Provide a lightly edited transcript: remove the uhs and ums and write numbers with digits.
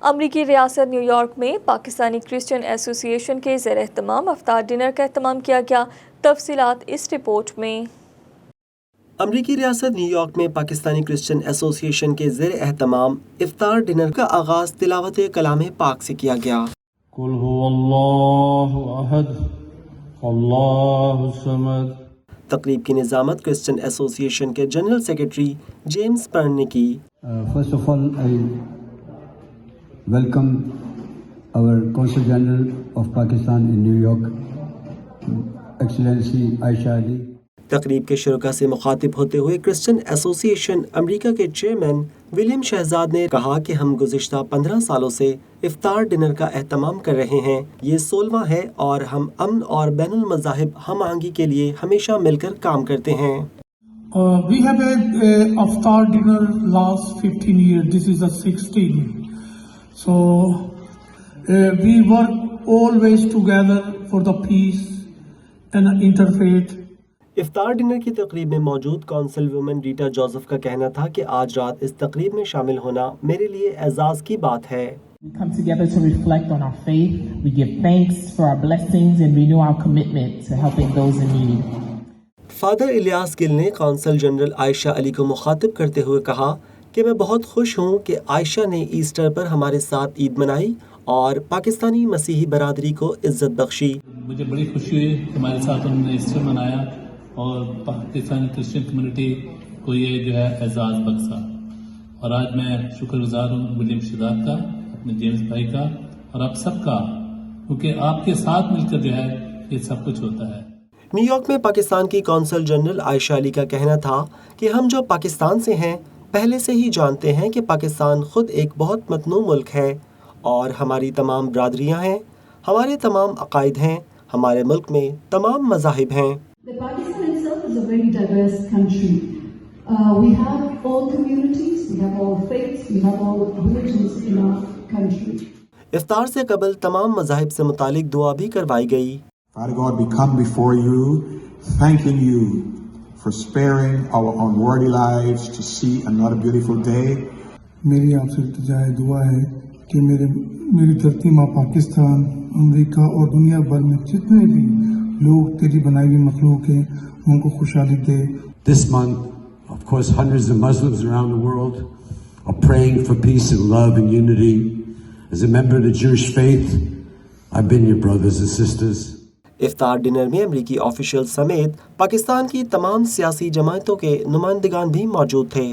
امریکی ریاست new York میں پاکستانی کرسچن ایسوسی ایشن کے زیر اہتمام افطار ڈنر کا اہتمام کیا گیا۔ تفصیلات اس رپورٹ میں۔ امریکی ریاست نیو یارک میں پاکستانی کرسچن ایسوسی ایشن کے زیر اہتمام افطار ڈنر کا آغاز تلاوت کلام پاک سے کیا گیا۔ قل هو اللہ احد اللہ الصمد۔ تقریب کی نظامت کرسچن ایسوسی ایشن کے جنرل سیکرٹری جیمز پرن نے کی۔ First of all, I welcome our Consul General of Pakistan in New York, Excellency Aisha Ali. تقریب کے شرکاء سے مخاطب ہوتے ہوئے کرسچن ایسوسی ایشن امریکہ کے چیئرمین ولیم شہزاد نے کہا کہ ہم گزشتہ 15 سالوں سے افطار ڈنر کا اہتمام کر رہے ہیں۔ یہ 16واں ہے اور ہم امن اور بین المذاہب ہم آہنگی کے لیے ہمیشہ مل کر کام کرتے ہیں۔ We have had iftar dinner last 15 years. This is the 16th. So we work always together for the peace and interfaith. افطار ڈنر کی تقریب میں موجود کونسل وومن ریٹا جوزف کا کہنا تھا کہ آج رات اس تقریب میں شامل ہونا میرے لیے اعزاز کی بات ہے۔ We come together to reflect on our faith. We give thanks for our blessings and renew our commitment to helping those in need. Father Ilyas Gill نے کونسل جنرل عائشہ علی کو مخاطب کرتے ہوئے کہا کہ میں بہت خوش ہوں کہ عائشہ نے ایسٹر پر ہمارے ساتھ عید منائی اور پاکستانی مسیحی برادری کو عزت بخشی۔ مجھے بڑی خوشی ہوئی کہ ہمارے ساتھ انہوں نے ایسٹر منایا اور پاکستانی کرسچن کمیونٹی کو یہ جو ہے اعزاز بخشا، اور آج میں شکر گزار ہوں ولیم شہزاد کا، اپنے جیمز بھائی کا اور آپ سب کا، کیونکہ آپ کے ساتھ مل کر جو ہے یہ سب کچھ ہوتا ہے۔ نیو یارک میں پاکستان کی کونسل جنرل عائشہ علی کا کہنا تھا کہ ہم جو پاکستان سے ہیں پہلے سے ہی جانتے ہیں کہ پاکستان خود ایک بہت متنوع ملک ہے اور ہماری تمام برادریاں ہیں، ہمارے تمام عقائد ہیں، ہمارے ملک میں تمام مذاہب ہیں۔ Pakistan itself is a very diverse country. We have all communities, we have all faiths, we have all religions in our country. افطار سے قبل تمام مذاہب سے متعلق دعا بھی کروائی گئی۔ Father God, we come before you, thanking you for sparing our unworthy lives to see another beautiful day. میری آپ سے التجا دعا ہے کہ میری دھرتی ماں پاکستان، امریکہ اور دنیا بھر میں جتنے بھی لوگ تیری بنائی ہوئی مخلوق ہیں ان کو خوشحالی دے۔ This month, of course, hundreds of Muslims around the world are praying for peace and love and unity. As a member of the Jewish faith, I've been your brothers and sisters. افطار dinner میں امریکی official سمیت پاکستان کی تمام سیاسی جماعتوں کے نمائندگان بھی موجود تھے۔